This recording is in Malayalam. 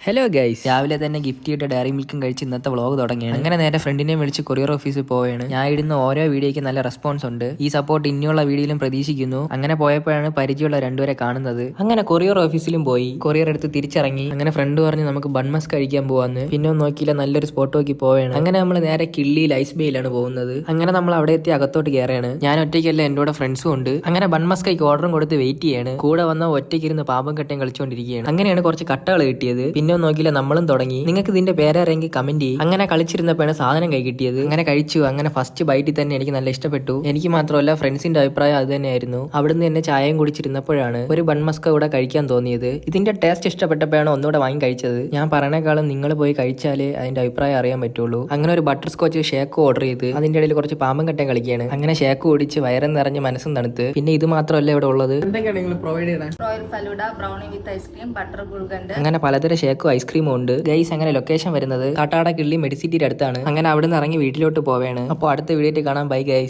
ഹലോ ഗൈസ്, രാവിലെ തന്നെ ഗിഫ്റ്റ് ചെയ്തിട്ട് ഡയറി മിൽക്കും കഴിച്ച് ഇന്നത്തെ വ്ളോഗ് തുടങ്ങിയാണ്. അങ്ങനെ നേരെ ഫ്രണ്ടിനെ വിളിച്ച് കൊറിയർ ഓഫീസിൽ പോവുകയാണ്. ഞാൻ ഇടുന്ന ഓരോ വീഡിയോയ്ക്ക് നല്ല റെസ്പോൺസ് ഉണ്ട്. ഈ സപ്പോർട്ട് ഇനിയുള്ള വീഡിയോയിലും പ്രതീക്ഷിക്കുന്നു. അങ്ങനെ പോയപ്പോഴാണ് പരിചയമുള്ള രണ്ടുപേരെ കാണുന്നത്. അങ്ങനെ കൊറിയർ ഓഫീസിലും പോയി കൊറിയർ എടുത്ത് തിരിച്ചിറങ്ങി. അങ്ങനെ ഫ്രണ്ട് പറഞ്ഞ് നമുക്ക് ബൺമസ് കഴിക്കാൻ പോവാന്ന്. പിന്നെ ഒന്നും നോക്കിയില്ല, നല്ലൊരു സ്പോട്ട് നോക്കി പോവുകയാണ്. അങ്ങനെ നമ്മൾ നേരെ കിള്ളിയിൽ ഐസ് ബേയിലാണ് പോകുന്നത്. അങ്ങനെ നമ്മൾ അവിടെ എത്തി അകത്തോട്ട് കയറുകയാണ്. ഞാൻ ഒറ്റയ്ക്കല്ല, എൻ്റെ കൂടെ ഫ്രണ്ട്സും ഉണ്ട്. അങ്ങനെ ബൺമസ് കൈക്ക് ഓർഡറും കൊടുത്ത് വെയിറ്റ് ചെയ്യാണ്. കൂടെ വന്ന ഒറ്റയ്ക്കിരുന്ന് പാമ്പം കട്ടയും കളിച്ചുകൊണ്ടിരിക്കുകയാണ്. അങ്ങനെയാണ് കുറച്ച് കട്ടകൾ കിട്ടിയത്. പിന്നെ നോക്കിയില്ല, നമ്മളും തുടങ്ങി. നിങ്ങൾക്ക് ഇതിന്റെ പേരറിയെങ്കിൽ കമന്റ് ചെയ്യും. അങ്ങനെ കളിച്ചിരുന്നപ്പോഴാണ് സാധനം കൈ കിട്ടിയത്. അങ്ങനെ കഴിച്ചു. അങ്ങനെ ഫസ്റ്റ് ബൈറ്റിൽ തന്നെ എനിക്ക് നല്ല ഇഷ്ടപ്പെട്ടു. എനിക്ക് മാത്രമല്ല, ഫ്രണ്ട്സിന്റെ അഭിപ്രായം അത് തന്നെയായിരുന്നു. അവിടുന്ന് തന്നെ ചായയും കുടിച്ചിരുന്നപ്പോഴാണ് ഒരു ബൺമസ്ക കൂടെ കഴിക്കാൻ തോന്നിയത്. ഇതിന്റെ ടേസ്റ്റ് ഇഷ്ടപ്പെട്ടപ്പോഴാണ് ഒന്നുകൂടെ വാങ്ങി കഴിച്ചത്. ഞാൻ പറഞ്ഞേക്കാളും നിങ്ങൾ പോയി കഴിച്ചാലേ അതിന്റെ അഭിപ്രായം അറിയാൻ പറ്റുള്ളൂ. അങ്ങനെ ഒരു ബട്ടർ സ്കോച്ച് ഷേക്ക് ഓർഡർ ചെയ്ത് അതിന്റെ ഇടയിൽ കുറച്ച് പാമ്പം കട്ടയും കളിക്കുകയാണ്. അങ്ങനെ ഷേക്ക് കുടിച്ച് വയറും നിറഞ്ഞ് മനസ്സും തണുത്ത്. പിന്നെ ഇത് മാത്രമല്ല ഇവിടെ ഉള്ളത്. അങ്ങനെ പലതരം ഷേക്കും ഐസ്ക്രീമും ഉണ്ട്. ഗൈസ്, അങ്ങനെ ലൊക്കേഷൻ വരുന്നത് കാട്ടാട കിള്ളി മെഡിസിറ്റിയുടെ അടുത്താണ്. അങ്ങനെ അവിടെ നിന്ന് ഇറങ്ങി വീട്ടിലോട്ട് പോവുകയാണ്. അപ്പോൾ അടുത്ത വീഡിയോ കാണാം. Bye guys.